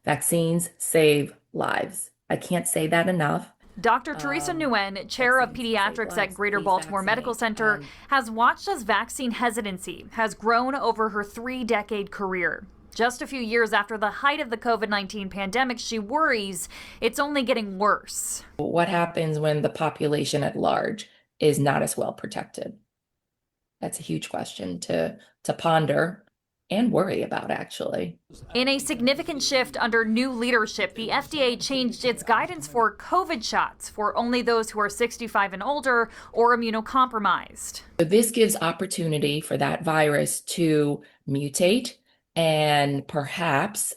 Vaccines save lives. I can't say that enough. Dr. Teresa Nguyen, chair of pediatrics at Greater Baltimore Medical Center, has watched as vaccine hesitancy has grown over her 3-decade career. Just a few years after the height of the COVID-19 pandemic, she worries it's only getting worse. What happens when the population at large is not as well protected? That's a huge question to ponder and worry about, actually. In a significant shift under new leadership, the FDA changed its guidance for COVID shots for only those who are 65 and older or immunocompromised. This gives opportunity for that virus to mutate and perhaps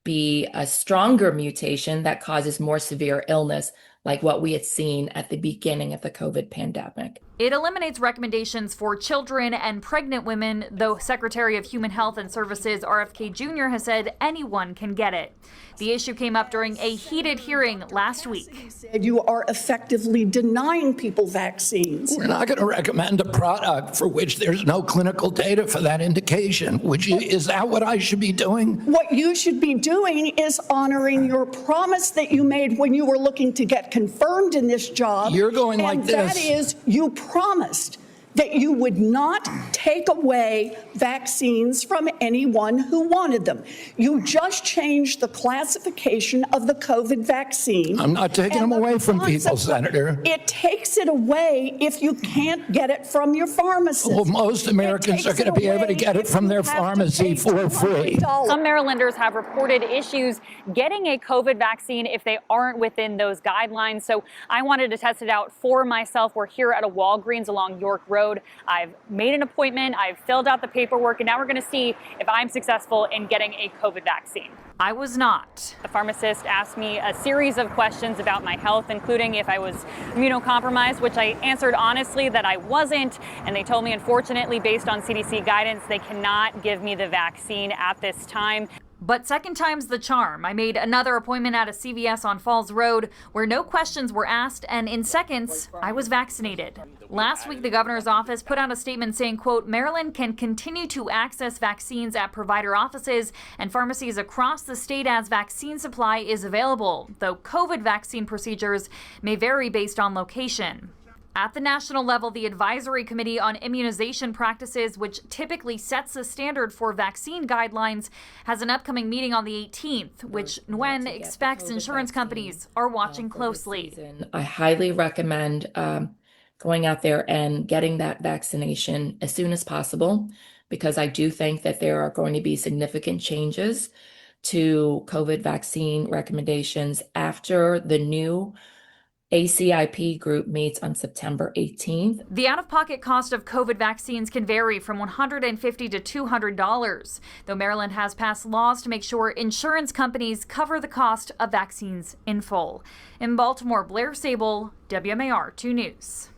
be a stronger mutation that causes more severe illness, like what we had seen at the beginning of the COVID pandemic. It eliminates recommendations for children and pregnant women, though Secretary of Human Health and Services RFK Jr. has said anyone can get it. The issue came up during a heated hearing last week. You are effectively denying people vaccines. We're not going to recommend a product for which there's no clinical data for that indication. Is that what I should be doing? What you should be doing is honoring your promise that you made when you were looking to get confirmed in this job. You're going like this. And that is, you promised that you would not take away vaccines from anyone who wanted them. You just changed the classification of the COVID vaccine. I'm not taking them away from people, Senator. It takes it away if you can't get it from your pharmacist. Well, most Americans are going to be able to get it from their pharmacy for free. Some Marylanders have reported issues getting a COVID vaccine if they aren't within those guidelines. So I wanted to test it out for myself. We're here at a Walgreens along York Road. I've made an appointment, I've filled out the paperwork, and now we're going to see if I'm successful in getting a COVID vaccine. I was not. The pharmacist asked me a series of questions about my health, including if I was immunocompromised, which I answered honestly that I wasn't. And they told me, unfortunately, based on CDC guidance, they cannot give me the vaccine at this time. But second time's the charm. I made another appointment at a CVS on Falls Road where no questions were asked, and in seconds, I was vaccinated. Last week, the governor's office put out a statement saying, quote, Maryland can continue to access vaccines at provider offices and pharmacies across the state as vaccine supply is available, though COVID vaccine procedures may vary based on location. At the national level, the Advisory Committee on Immunization Practices, which typically sets the standard for vaccine guidelines, has an upcoming meeting on the 18th, which Nguyen expects insurance companies are watching closely. I highly recommend going out there and getting that vaccination as soon as possible, because I do think that there are going to be significant changes to COVID vaccine recommendations after the new ACIP group meets on September 18th. The out-of-pocket cost of COVID vaccines can vary from $150 to $200, though Maryland has passed laws to make sure insurance companies cover the cost of vaccines in full. In Baltimore, Blair Sable, WMAR 2 News.